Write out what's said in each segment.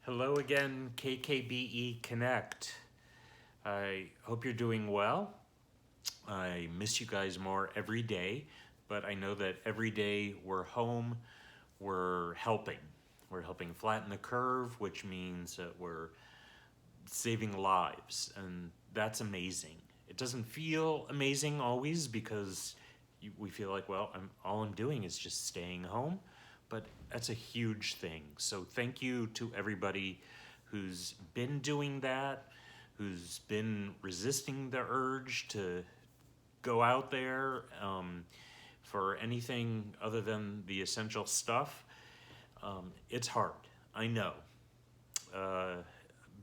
Hello again, KKBE Connect. I hope you're doing well. I miss you guys more every day, but I know that every day we're home, we're helping. We're helping flatten the curve, which means that we're saving lives, and that's amazing. It doesn't feel amazing always because we feel like, well, all I'm doing is just staying home, but that's a huge thing. So thank you to everybody who's been doing that, who's been resisting the urge to go out there for anything other than the essential stuff. It's hard, I know.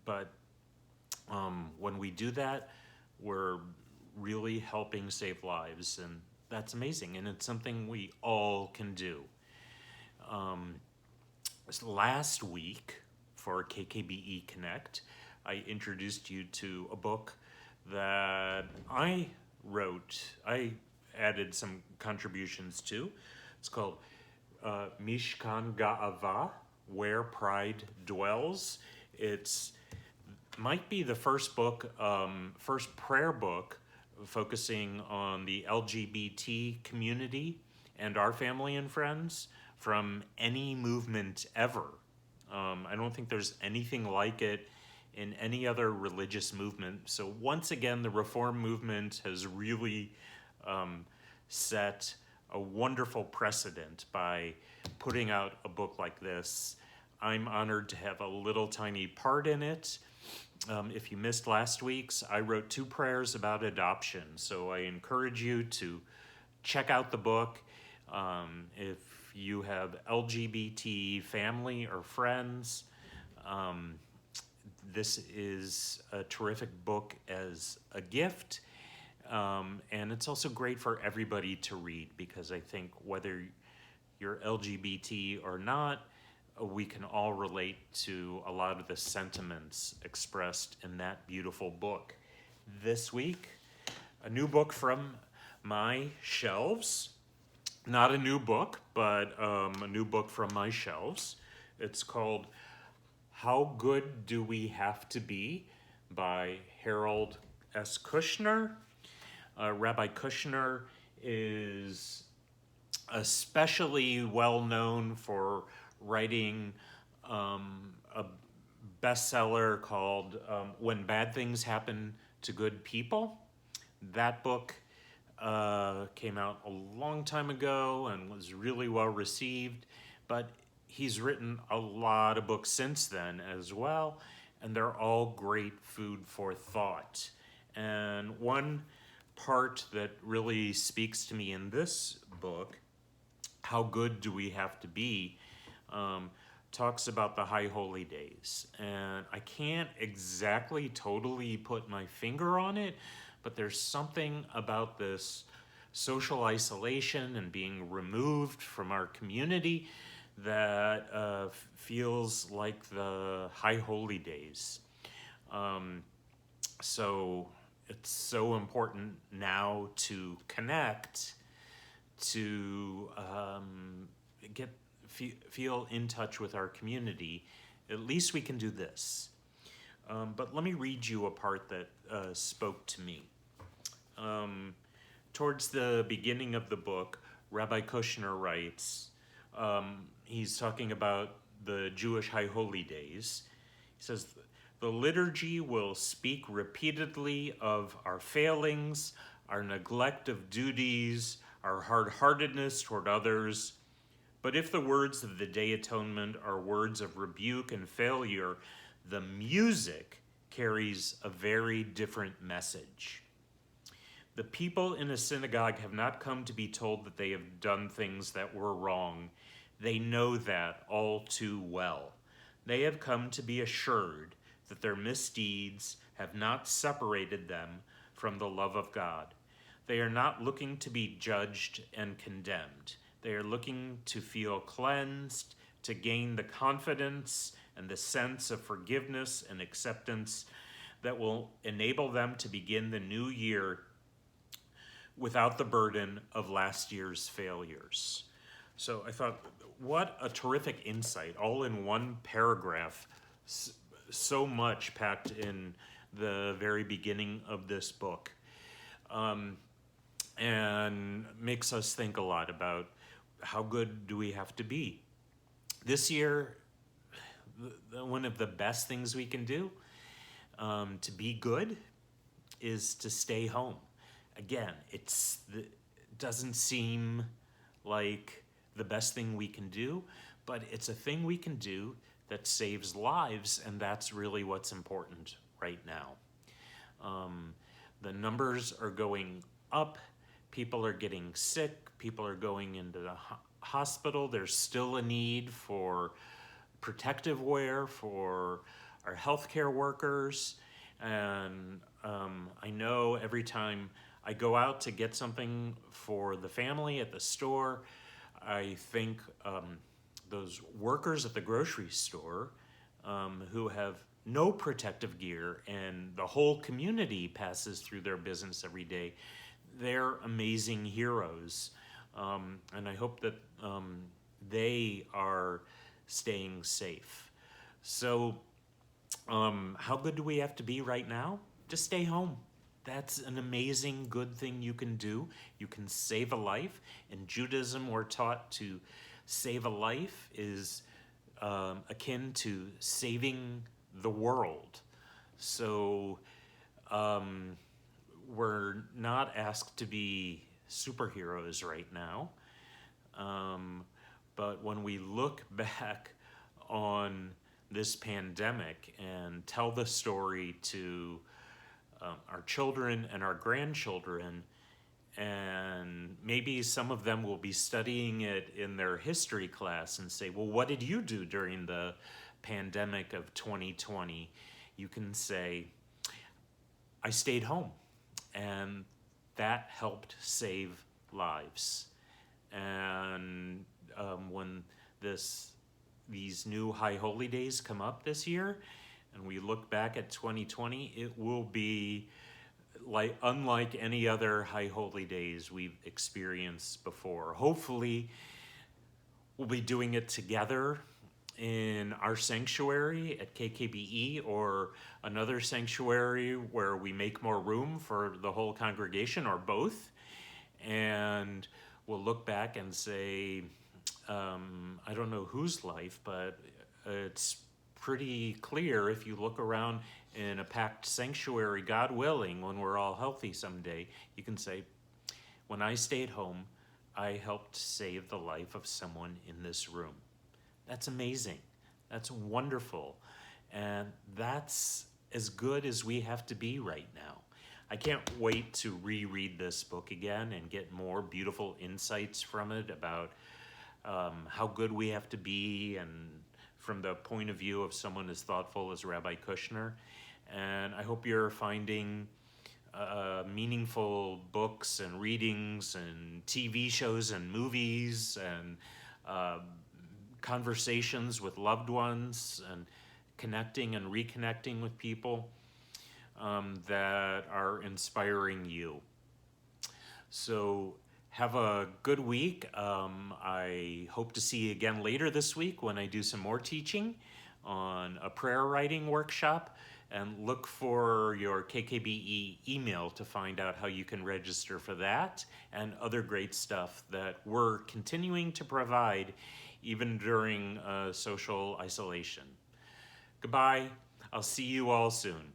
But when we do that, we're really helping save lives, and that's amazing, and it's something we all can do. Last week for KKBE Connect, I introduced you to a book that I wrote. I added some contributions to. It's called Myshkin Guava, Where Pride Dwells. It's might be the first book, first prayer book focusing on the LGBT community and our family and friends from any movement ever. I don't think there's anything like it in any other religious movement. So once again, the Reform movement has really set a wonderful precedent by putting out a book like this. I'm honored to have a little tiny part in it. If you missed last week's, I wrote 2 prayers about adoption. So I encourage you to check out the book. If you have LGBT family or friends, this is a terrific book as a gift. And it's also great for everybody to read because I think whether you're LGBT or not, we can all relate to a lot of the sentiments expressed in that beautiful book. This week, a new book from my shelves. Not a new book, but a new book from my shelves. It's called How Good Do We Have to Be by Harold S. Kushner. Rabbi Kushner is especially well known for writing a bestseller called When Bad Things Happen to Good People. That book came out a long time ago and was really well received, but he's written a lot of books since then as well, and they're all great food for thought. And one part that really speaks to me in this book, How Good Do We Have to Be, talks about the High Holy Days. And I can't exactly totally put my finger on it, but there's something about this social isolation and being removed from our community that feels like the High Holy Days. So it's so important now to connect, to feel in touch with our community. At least we can do this. But let me read you a part that spoke to me. Towards the beginning of the book, Rabbi Kushner writes, he's talking about the Jewish High Holy Days. He says, the liturgy will speak repeatedly of our failings, our neglect of duties, our hard-heartedness toward others. But if the words of the Day Atonement are words of rebuke and failure, the music carries a very different message. The people in a synagogue have not come to be told that they have done things that were wrong. They know that all too well. They have come to be assured that their misdeeds have not separated them from the love of God. They are not looking to be judged and condemned. They are looking to feel cleansed, to gain the confidence and the sense of forgiveness and acceptance that will enable them to begin the new year without the burden of last year's failures. So I thought, what a terrific insight, all in one paragraph so much packed in the very beginning of this book, and makes us think a lot about how good do we have to be. This year, one of the best things we can do to be good is to stay home. Again, it doesn't seem like the best thing we can do, but it's a thing we can do that saves lives, and that's really what's important right now. The numbers are going up, people are getting sick, people are going into the hospital. There's still a need for protective wear for our healthcare workers, and I know every time I go out to get something for the family at the store, I think those workers at the grocery store who have no protective gear, and the whole community passes through their business every day. They're amazing heroes, and I hope that they are staying safe. So how good do we have to be right now? Just stay home. That's an amazing good thing you can do. You can save a life. In Judaism, we're taught to save a life is akin to saving the world. So we're not asked to be superheroes right now. But when we look back on this pandemic and tell the story to our children and our grandchildren, and maybe some of them will be studying it in their history class and say, well, what did you do during the pandemic of 2020? You can say, I stayed home, and that helped save lives. And when these new High Holy Days come up this year, and we look back at 2020, it will be unlike any other High Holy Days we've experienced before. Hopefully, we'll be doing it together in our sanctuary at KKBE or another sanctuary where we make more room for the whole congregation, or both. And we'll look back and say, I don't know whose life, but it's pretty clear if you look around in a packed sanctuary, God willing, when we're all healthy someday, you can say, when I stayed home, I helped save the life of someone in this room. That's amazing. That's wonderful. And that's as good as we have to be right now. I can't wait to reread this book again and get more beautiful insights from it about how good we have to be, and from the point of view of someone as thoughtful as Rabbi Kushner. And I hope you're finding meaningful books and readings and TV shows and movies and conversations with loved ones and connecting and reconnecting with people that are inspiring you. So have a good week. I hope to see you again later this week when I do some more teaching on a prayer writing workshop, and look for your KKBE email to find out how you can register for that and other great stuff that we're continuing to provide even during social isolation. Goodbye. I'll see you all soon.